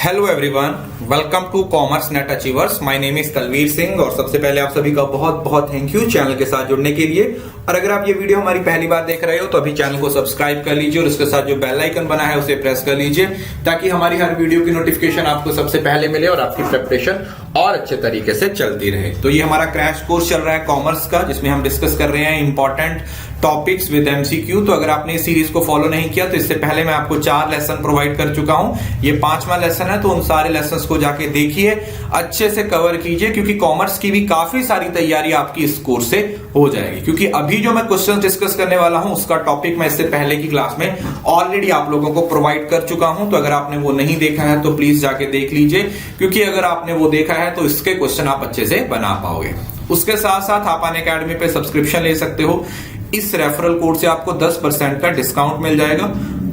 Hello everyone, welcome to commerce net achievers. My name is Talveer Singh और सबसे पहले आप सभी का बहुत बहुत थैंक यू चैनल के साथ जुड़ने के लिए। और अगर आप ये वीडियो हमारी पहली बार देख रहे हो तो अभी चैनल को सब्सक्राइब कर लीजिए और उसके साथ जो बेल आइकन बना है उसे प्रेस कर लीजिए ताकि हमारी हर वीडियो की नोटिफिकेशन आपको सबसे पहले मिले और आपकी प्रिपरेशन और अच्छे तरीके से चलती रहे। तो ये हमारा क्रैश कोर्स चल रहा है कॉमर्स का, जिसमें हम डिस्कस कर रहे हैं इंपॉर्टेंट टॉपिक्स विद एमसीक्यू। तो अगर आपने इस सीरीज को फॉलो नहीं किया तो इससे पहले मैं आपको 4 लेसन प्रोवाइड कर चुका हूं। ये 5वां लेसन है, तो उन सारे लेसन्स को जाके देखिए, अच्छे से कवर कीजिए, क्योंकि कॉमर्स की भी काफी सारी तैयारी आपकी इस कोर्स से हो जाएगी। क्योंकि अभी जो मैं क्वेश्चन डिस्कस करने वाला हूं उसका टॉपिक मैं इससे पहले की क्लास में ऑलरेडी आप लोगों को प्रोवाइड कर चुका हूं। तो अगर आपने वो नहीं देखा है तो प्लीज जाके देख लीजिए, क्योंकि अगर आपने वो देखा है तो इसके क्वेश्चन आप अच्छे से बना पाओगे। उसके साथ साथ आप अनअकैडमी पे सब्सक्रिप्शन ले सकते हो। इस रेफरल कोड से आपको 10% का डिस्काउंट मिल जाएगा।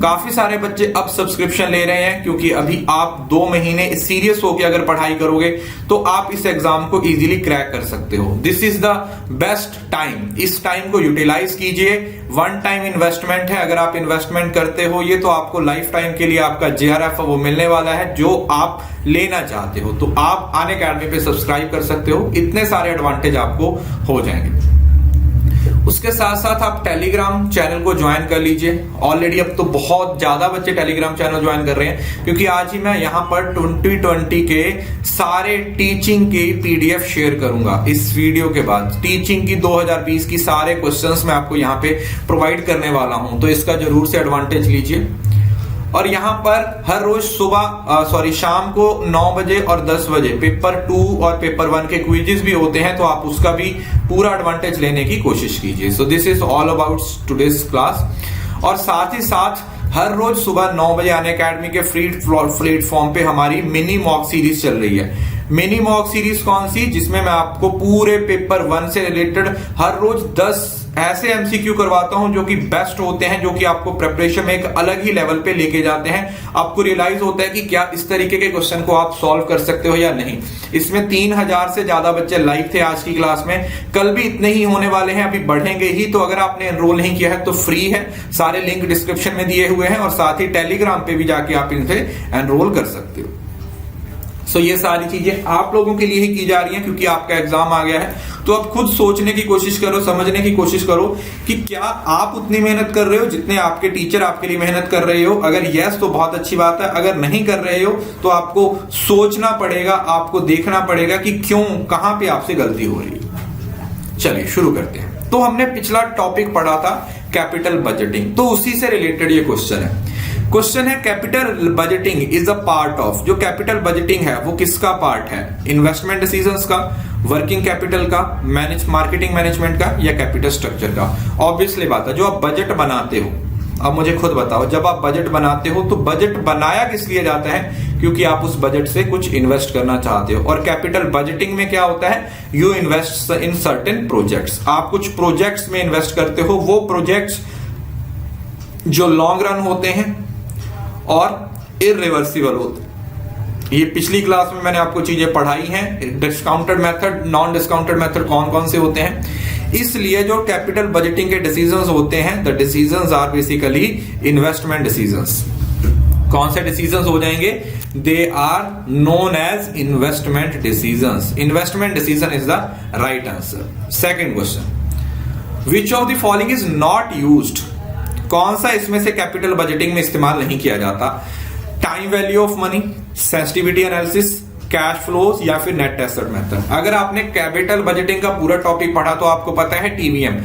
काफी सारे बच्चे अब सब्सक्रिप्शन ले रहे हैं, क्योंकि अभी आप 2 महीने सीरियस होकर अगर पढ़ाई करोगे तो आप इस एग्जाम को इजीली क्रैक कर सकते हो। This is the best time. इस टाइम को यूटिलाइज कीजिए। 1 टाइम इन्वेस्टमेंट है। अगर आप इन्वेस्टमेंट करते हो ये, तो आपको लाइफ टाइम के लिए आपका JRF वो मिलने वाला है जो आप लेना चाहते हो। तो आप अनअकैडमी पे सब्सक्राइब कर सकते हो। इतने सारे एडवांटेज आपको हो जाएंगे। उसके साथ साथ आप टेलीग्राम चैनल को ज्वाइन कर लीजिए। ऑलरेडी अब तो बहुत ज्यादा बच्चे टेलीग्राम चैनल ज्वाइन कर रहे हैं, क्योंकि आज ही मैं यहां पर 2020 के सारे टीचिंग के PDF शेयर करूंगा। इस वीडियो के बाद टीचिंग की 2020 की सारे क्वेश्चंस मैं आपको यहां पे प्रोवाइड करने वाला हूं, तो इसका जरूर से एडवांटेज लीजिए। और यहां पर हर रोज शाम को 9 बजे और 10 बजे पेपर 2 और पेपर 1 के क्विजेस भी होते हैं, तो आप उसका भी पूरा एडवांटेज लेने की कोशिश कीजिए। So this is all about today's class. और साथ ही साथ हर रोज सुबह 9 बजे अनअकैडमी के फ्री प्लेटफॉर्म पे हमारी मिनी मॉक सीरीज चल रही है। मिनी मॉक सीरीज कौन सी? जिसमें मैं आपको पूरे पेपर 1 से रिलेटेड हर रोज 10 ऐसे MCQ करवाता हूं जो कि बेस्ट होते हैं, जो कि आपको प्रिपरेशन में एक अलग ही लेवल पे लेके जाते हैं। आपको रियलाइज होता है कि क्या इस तरीके के क्वेश्चन को आप सॉल्व कर सकते हो या नहीं। इसमें 3000 से ज्यादा बच्चे लाइव थे आज की क्लास में। कल भी इतने ही होने वाले हैं, अभी बढ़ेंगे ही। तो अगर आपने एनरोल नहीं किया है तो फ्री है, सारे लिंक डिस्क्रिप्शन में दिए हुए हैं, और साथ ही टेलीग्राम पे भी जाके आप इनसे एनरोल कर सकते हो। सो ये सारी चीजें आप लोगों के लिए ही की जा रही हैं, क्योंकि आपका एग्जाम आ गया है। तो अब खुद सोचने की कोशिश करो, समझने की कोशिश करो कि क्या आप उतनी मेहनत कर रहे हो जितने आपके टीचर आपके लिए मेहनत कर रहे हो। अगर यस तो बहुत अच्छी बात है, अगर नहीं कर रहे हो तो आपको सोचना पड़ेगा, आपको देखना पड़ेगा कि क्यों, कहां पे आपसे गलती हो रही है। चलिए शुरू करते हैं। तो हमने पिछला टॉपिक पढ़ा था कैपिटल बजटिंग, तो उसी से रिलेटेड ये क्वेश्चन है। क्वेश्चन है capital budgeting is a part of. जो कैपिटल बजटिंग है वो किसका पार्ट है? इन्वेस्टमेंट डिसीजंस का, वर्किंग कैपिटल का, मार्केटिंग मैनेजमेंट का, या कैपिटल स्ट्रक्चर का? ऑब्वियसली बात है, जो आप बजट बनाते हो, अब मुझे खुद बताओ, जब आप बजट बनाते हो तो बजट बनाया किस लिए जाता है? क्योंकि आप उस बजट से कुछ इन्वेस्ट करना चाहते हो। और कैपिटल बजटिंग में क्या होता है? You invest in certain projects. आप कुछ प्रोजेक्ट्स में इन्वेस्ट करते हो। वो प्रोजेक्ट्स जो लॉन्ग रन होते हैं और इररिवर्सिबल होते हैं। ये पिछली क्लास में मैंने आपको चीजें पढ़ाई हैं। Discounted method, non discounted method कौन कौन से होते हैं। इसलिए जो कैपिटल बजटिंग के डिसीजंस होते हैं, the decisions are basically investment decisions. कौन से डिसीजंस हो जाएंगे? They are known as investment decisions. Investment decision is the right answer. Second question, which of the following is not used? कौन सा इसमें से कैपिटल बजटिंग में इस्तेमाल नहीं किया जाता? Time value of money, sensitivity analysis, cash flows, या फिर नेट एसेट मेथड। अगर आपने कैपिटल बजटिंग का पूरा टॉपिक पढ़ा तो आपको पता है TVM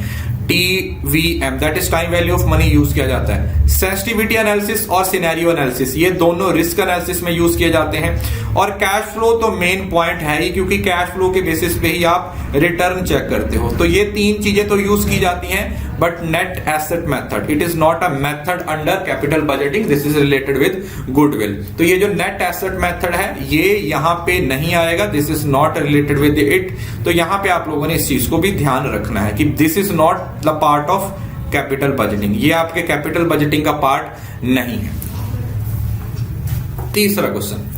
that is time value of money use किया जाता है। सेंसिटिविटी एनालिसिस और सिनेरियो एनालिसिस ये दोनों रिस्क एनालिसिस में यूज किए जाते हैं। और कैश फ्लो तो मेन पॉइंट है ही, क्योंकि कैश फ्लो के बेसिस पे ही आप रिटर्न चेक करते हो। तो ये 3 चीजें तो यूज की जाती हैं। But net asset method it is not a method under capital budgeting, this is related with goodwill. तो ये जो नेट एसेट मेथड है ये यहां पे नहीं आएगा, this is not related with it. तो यहां पे आप लोगों ने इस चीज को भी ध्यान रखना है कि this is not the part of capital budgeting. ये आपके कैपिटल बजटिंग का पार्ट नहीं है। तीसरा question,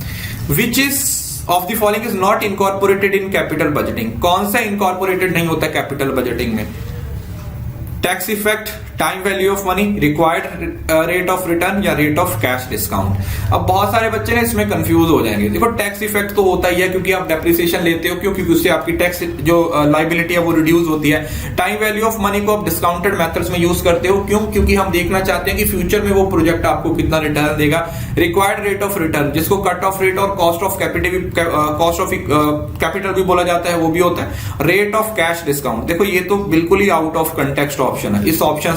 which is of the following is not incorporated in capital budgeting? कौन सा इनकॉर्पोरेटेड नहीं होता कैपिटल बजटिंग में? Tax effect, time value of money, required rate of return या रेट ऑफ कैश डिस्काउंट। अब बहुत सारे बच्चे ना इसमें कंफ्यूज हो जाएंगे। देखो टैक्स इफेक्ट तो होता ही है क्योंकि आप डेप्रिसिएशन लेते हो, क्योंकि उससे आपकी टैक्स जो लाइबिलिटी है वो रिड्यूस होती है। टाइम वैल्यू ऑफ मनी को आप डिस्काउंटेड मेथड्स में यूज करते हो, क्यों? क्योंकि हम देखना चाहते हैं कि फ्यूचर में वो प्रोजेक्ट आपको कितना रिटर्न देगा। रिक्वायर्ड रेट ऑफ रिटर्न, जिसको कट ऑफ रेट और कॉस्ट ऑफ कैपिटल भी बोला जाता है, वो भी होता है। रेट ऑफ कैश डिस्काउंट, देखो ये तो बिल्कुल ही आउट ऑफ कंटेक्स्ट ऑप्शन है। इस ऑप्शन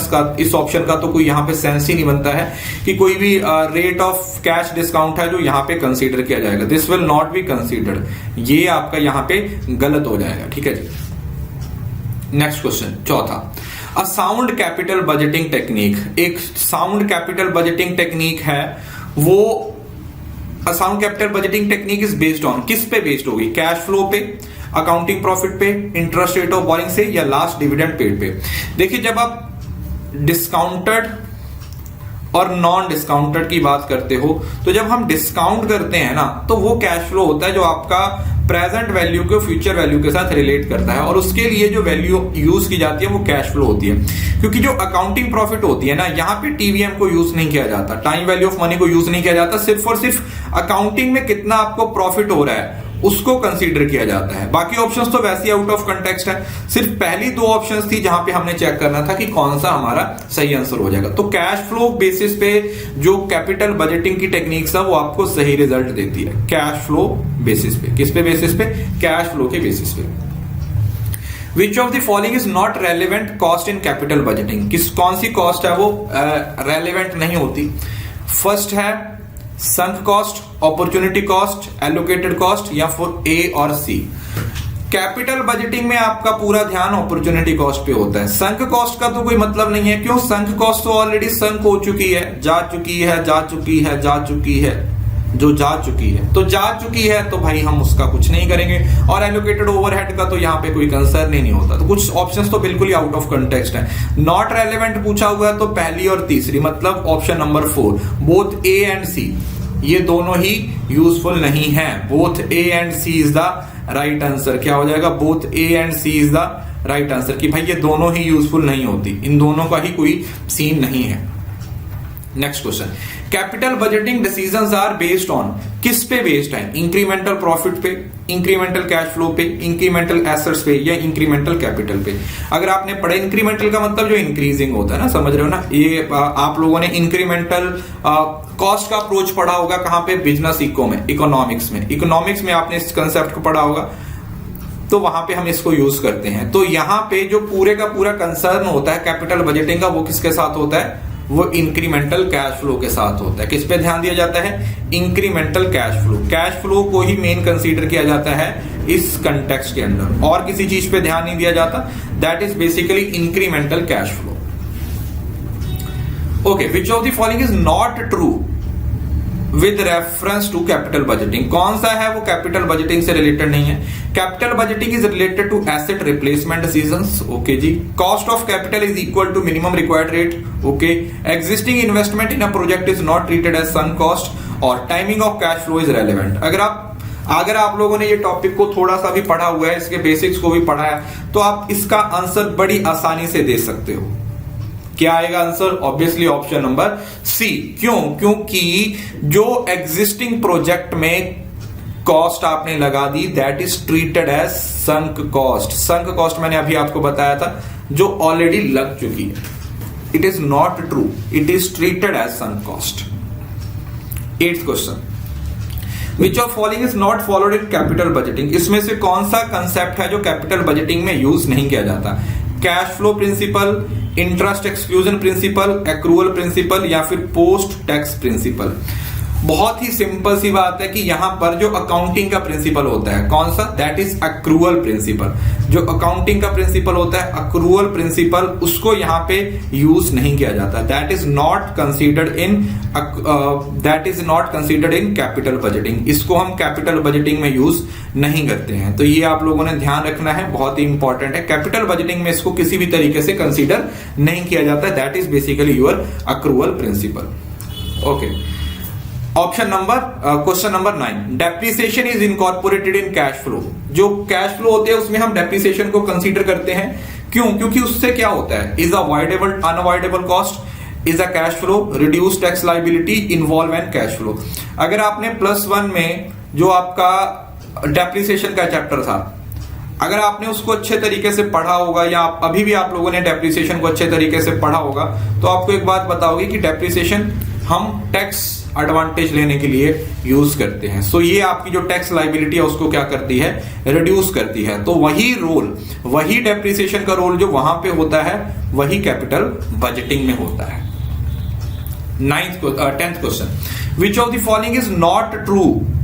का तो कोई यहाँ पे सेंस ही नहीं बनता है कि कोई भी रेट ऑफ कैश डिस्काउंट है जो यहाँ पे कंसीडर किया जाएगा। This will not be considered, ये आपका यहाँ पे गलत हो जाएगा। ठीक है जी। नेक्स्ट क्वेश्चन, चौथा, a sound capital budgeting technique. एक साउंड कैपिटल बजटिंग टेक्निक है वो, a sound capital budgeting technique is based on, किस पे बेस्ड होगी? कैश फ्लो पे, अकाउंटिंग प्रॉफिट पे, इंटरेस्ट रेट ऑफ बोरिंग से, या लास्ट डिविडेंड पेड पे। देखिए जब आप डिस्काउंटेड और नॉन डिस्काउंटेड की बात करते हो, तो जब हम डिस्काउंट करते हैं ना तो वो कैश फ्लो होता है जो आपका प्रेजेंट वैल्यू को फ्यूचर वैल्यू के साथ रिलेट करता है, और उसके लिए जो वैल्यू यूज की जाती है वो कैश फ्लो होती है। क्योंकि जो अकाउंटिंग प्रॉफिट होती है ना, यहाँ पे टीवीएम को यूज नहीं किया जाता, टाइम वैल्यू ऑफ मनी को यूज नहीं किया जाता, सिर्फ और सिर्फ अकाउंटिंग में कितना आपको प्रॉफिट हो रहा है उसको कंसीडर किया जाता है। बाकी ऑप्शंस तो वैसे ही आउट ऑफ कंटेक्स्ट है। सिर्फ पहली दो ऑप्शंस थी जहां पे हमने चेक करना था कि कौन सा हमारा सही आंसर हो जाएगा। तो कैश फ्लो बेसिस पे जो कैपिटल बजटिंग की टेक्निक्स है वो आपको सही रिजल्ट देती है। कैश फ्लो बेसिस पे, किस पे बेसिस पे? कैश फ्लो के बेसिस पे। विच of the following is not relevant cost in capital budgeting? कौन सी कॉस्ट है वो रेलिवेंट नहीं होती? फर्स्ट है sunk cost, opportunity cost, allocated cost, या फिर ए और सी। कैपिटल बजटिंग में आपका पूरा ध्यान अपॉर्चुनिटी कॉस्ट पे होता है। संक कॉस्ट का तो कोई मतलब नहीं है, क्यों? संक कॉस्ट तो ऑलरेडी संक हो चुकी है, जा चुकी है, जा चुकी है, जा चुकी है, जो जा चुकी है तो जा चुकी है, तो भाई हम उसका कुछ नहीं करेंगे। और एलोकेटेड ओवरहेड का तो यहाँ पे कोई कंसर्न ही नहीं होता। तो कुछ ऑप्शंस तो बिल्कुल ही आउट ऑफ कंटेक्स्ट है। नॉट रेलेवेंट पूछा हुआ है तो पहली और तीसरी, मतलब option number 4, both A and C, ये दोनों ही यूजफुल नहीं है। Both A and C is the right answer. क्या हो जाएगा? Both A and C is the right answer, कि भाई ये दोनों ही यूजफुल नहीं होती, इन दोनों का ही कोई सीन नहीं है। Next question, capital budgeting decisions are based on, किस पे बेस्ड है? इंक्रीमेंटल प्रॉफिट पे, इंक्रीमेंटल कैश फ्लो पे, इंक्रीमेंटल एसेट्स पे, या इंक्रीमेंटल कैपिटल पे। अगर आपने पढ़ा इंक्रीमेंटल का मतलब जो इंक्रीजिंग होता है ना, समझ रहे हो ना? ये आप लोगों ने इंक्रीमेंटल कॉस्ट का अप्रोच पढ़ा होगा कहां पे? बिजनेस इको में, इकोनॉमिक्स में। इकोनॉमिक्स में आपने इस कंसेप्ट को पढ़ा होगा, तो वहां पे हम इसको यूज करते हैं। तो यहाँ पे जो पूरे का पूरा कंसर्न होता है कैपिटल बजटिंग का, वो किसके साथ होता है? वो इंक्रीमेंटल कैश फ्लो के साथ होता है। किस पे ध्यान दिया जाता है? Incremental cash flow. Cash flow को ही मेन कंसीडर किया जाता है इस कंटेक्स्ट के अंदर, और किसी चीज पे ध्यान नहीं दिया जाता। That is basically incremental cash flow. Okay, which of the following is not true with reference to capital budgeting? कौन सा है वो कैपिटल बजटिंग से रिलेटेड नहीं है? Capital budgeting is related to asset replacement decisions. Okay जी। Cost of capital is equal to minimum required rate. Okay. Existing investment in a project is not treated as सunk cost, और timing of cash flow is relevant. अगर आप लोगों ने ये topic को थोड़ा सा भी पढ़ा हुआ है, इसके बेसिक्स को भी पढ़ा है, तो आप इसका आंसर बड़ी आसानी से दे सकते हो। क्या आएगा answer? Obviously option number C. क्यों? क्योंकि जो एग्जिस्टिंग प्रोजेक्ट में कॉस्ट आपने लगा दी, that is treated as sunk cost. Sunk cost मैंने अभी आपको बताया था, जो ऑलरेडी लग चुकी है। It is not true, it is treated as sunk cost. 8th question, which of following is not followed in capital budgeting? इसमें से कौन सा कंसेप्ट है जो कैपिटल बजटिंग में यूज नहीं किया जाता? Cash flow principle, interest exclusion principle, accrual principle, या फिर पोस्ट टैक्स प्रिंसिपल। बहुत ही सिंपल सी बात है कि यहां पर जो अकाउंटिंग का प्रिंसिपल होता है, कौन सा? That is accrual principle. जो अकाउंटिंग का प्रिंसिपल होता है अक्रूअल प्रिंसिपल, उसको यहां पे यूज नहीं किया जाता। That is not considered in capital budgeting. इसको हम कैपिटल बजटिंग में यूज नहीं करते हैं। तो ये आप लोगों ने ध्यान रखना है, बहुत ही इंपॉर्टेंट है। कैपिटल बजटिंग में इसको किसी भी तरीके से कंसीडर नहीं किया जाता। That is basically your accrual principle. Okay, option number question number 9, depreciation is incorporated in cash flow. जो कैश फ्लो होते हैं उसमें हम डेप्रिसिएशन को कंसीडर करते हैं। क्यों? क्योंकि उससे क्या होता है, is avoidable unavoidable cost, is a cash flow, reduce tax liability, involve and cash flow. अगर आपने +1 में जो आपका डेप्रिसिएशन का चैप्टर था, अगर आपने उसको अच्छे तरीके से पढ़ा होगा या अभी भी आप लोगों ने डेप्रिसिएशन को अच्छे तरीके से पढ़ा होगा, तो आपको एक बात बताओगे कि डेप्रिसिएशन हम टैक्स एडवांटेज लेने के लिए यूज करते हैं। सो ये आपकी जो टैक्स लाइबिलिटी है उसको क्या करती है, रिड्यूस करती है। तो वही रोल, वही डेप्रिसिएशन का रोल जो वहां पे होता है, वही कैपिटल बजटिंग में होता है। 10th question, which of the following is not true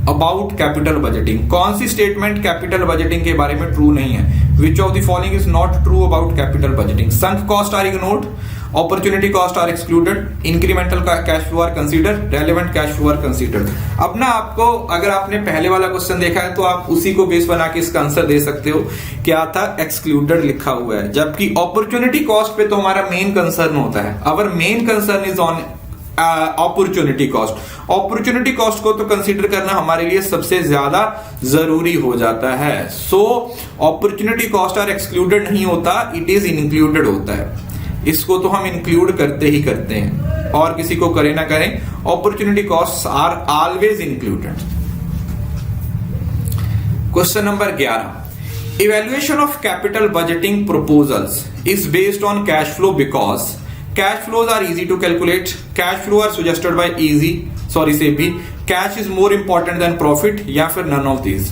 about capital budgeting? कौन सी स्टेटमेंट कैपिटल बजटिंग के बारे में ट्रू नहीं है? Which of the following is not true about capital budgeting? Sunk cost are ignored, opportunity cost are excluded, incremental cash flow are considered, relevant cash flow are considered. अब ना आपको, अगर आपने पहले वाला क्वेश्चन देखा है तो आप उसी को बेस बना के इसका आंसर दे सकते हो। क्या था? एक्सक्लूडेड लिखा हुआ है, जबकि अपॉर्चुनिटी कॉस्ट पे तो हमारा मेन कंसर्न होता है। Our main concern is on opportunity cost. Opportunity cost को तो कंसीडर करना हमारे लिए सबसे ज्यादा जरूरी हो जाता है। So opportunity cost are excluded नहीं होता, इट इज इंक्लूडेड होता है। इसको तो हम इंक्लूड करते ही करते हैं, और किसी को करे ना करें, opportunity cost are always included. Question number 11, evaluation of capital budgeting proposals is based on cash flow because cash flows are easy to calculate, cash flow are suggested by cash is more important than profit, या फिर none of these।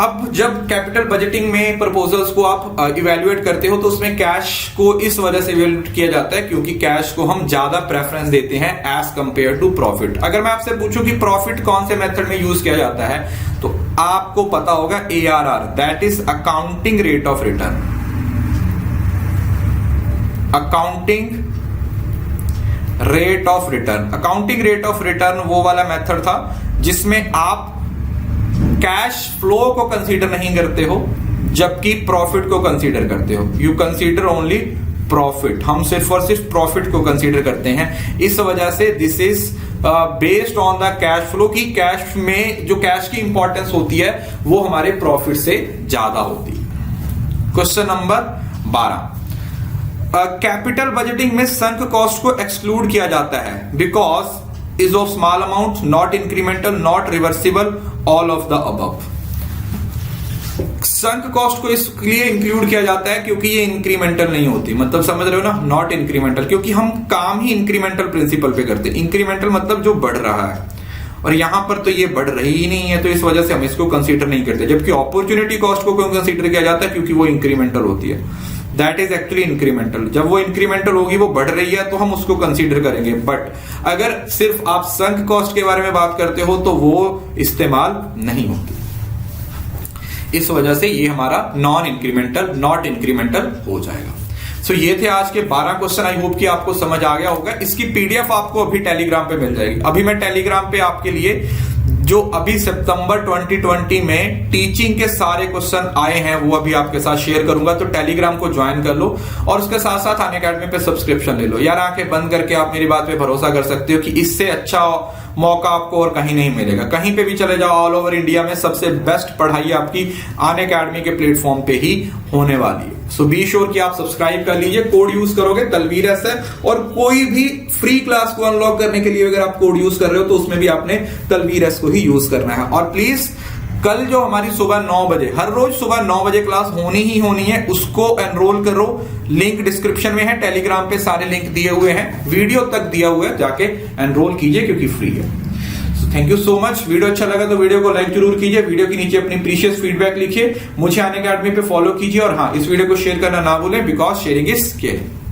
अब जब capital budgeting में proposals को आप evaluate करते हो तो उसमें कैश को इस वजह से इवेल्युएट किया जाता है क्योंकि कैश को हम ज्यादा प्रेफरेंस देते हैं एज कंपेयर टू प्रॉफिट। अगर मैं आपसे पूछूं कि प्रॉफिट कौन से मेथड में यूज किया जाता है, तो आपको पता होगा ARR, that is accounting rate of return. Accounting rate of return, accounting rate of return वो वाला मेथड था जिसमें आप कैश फ्लो को कंसीडर नहीं करते हो जबकि प्रॉफिट को कंसीडर करते हो। यू कंसीडर ओनली प्रॉफिट, हम सिर्फ और सिर्फ प्रॉफिट को कंसीडर करते हैं। इस वजह से this is based on the cash flow, की कैश में जो कैश की इंपॉर्टेंस होती है वो हमारे प्रॉफिट से ज्यादा होती है। क्वेश्चन नंबर 12, कैपिटल बजटिंग में संक कॉस्ट को एक्सक्लूड किया जाता है because is of small amount, not incremental, not reversible, all of the above. Sunk cost को इसलिए इंक्लूड किया जाता है क्योंकि ये इंक्रीमेंटल नहीं होती, मतलब समझ रहे हो ना, नॉट इंक्रीमेंटल, क्योंकि हम काम ही इंक्रीमेंटल प्रिंसिपल पे करते हैं। इंक्रीमेंटल मतलब जो बढ़ रहा है, और यहां पर तो ये बढ़ रही ही नहीं है, तो इस वजह से हम इसको कंसीडर नहीं करते। जबकि अपॉर्चुनिटी कॉस्ट को क्यों कंसीडर किया जाता है? क्योंकि वो इंक्रीमेंटल होती है, दैट इज एक्चुअली इंक्रीमेंटल। जब वो इंक्रीमेंटल होगी, वो बढ़ रही है, तो हम उसको कंसीडर करेंगे। बट अगर सिर्फ आप संक कॉस्ट के बारे में बात करते हो तो वो इस्तेमाल नहीं होती। इस वजह से ये हमारा नॉन इंक्रीमेंटल, नॉट इंक्रीमेंटल हो जाएगा। सो ये थे आज के 12 क्वेश्चन। आई होप कि आपको समझ आ गया होगा। इसकी पीडीएफ आपको अभी टेलीग्राम पे मिल जाएगी। अभी मैं टेलीग्राम पे आपके लिए जो अभी सितंबर 2020 में टीचिंग के सारे क्वेश्चन आए हैं वो अभी आपके साथ शेयर करूंगा, तो टेलीग्राम को ज्वाइन कर लो और उसके साथ साथ अनअकैडमी पे सब्सक्रिप्शन ले लो। यार आंखें बंद करके आप मेरी बात पे भरोसा कर सकते हो कि इससे अच्छा मौका आपको और कहीं नहीं मिलेगा। कहीं पे भी चले जाओ, ऑल ओवर इंडिया में सबसे बेस्ट पढ़ाई आपकी अनअकैडमी के प्लेटफॉर्म पे ही होने वाली है। सो बी श्योर कि आप सब्सक्राइब कर लीजिए। कोड यूज करोगे तलवीर एस है, और कोई भी फ्री क्लास को अनलॉक करने के लिए अगर आप कोड यूज कर रहे हो तो उसमें भी आपने तलवीर एस को ही यूज करना है। और प्लीज कल जो हमारी सुबह 9 बजे, हर रोज सुबह 9 बजे क्लास होनी ही होनी है, उसको एनरोल करो। लिंक डिस्क्रिप्शन में है, टेलीग्राम पे सारे लिंक दिए हुए हैं, वीडियो तक दिया हुआ है, जाके एनरोल कीजिए क्योंकि फ्री है। Thank you so much. Video अच्छा लगा तो वीडियो को लाइक जरूर कीजिए, वीडियो के नीचे अपनी प्रीशियस फीडबैक लिखिए, मुझे अनअकैडमी पे फॉलो कीजिए, और हाँ, इस वीडियो को शेयर करना ना भूलें बिकॉज शेयरिंग इज केयरिंग।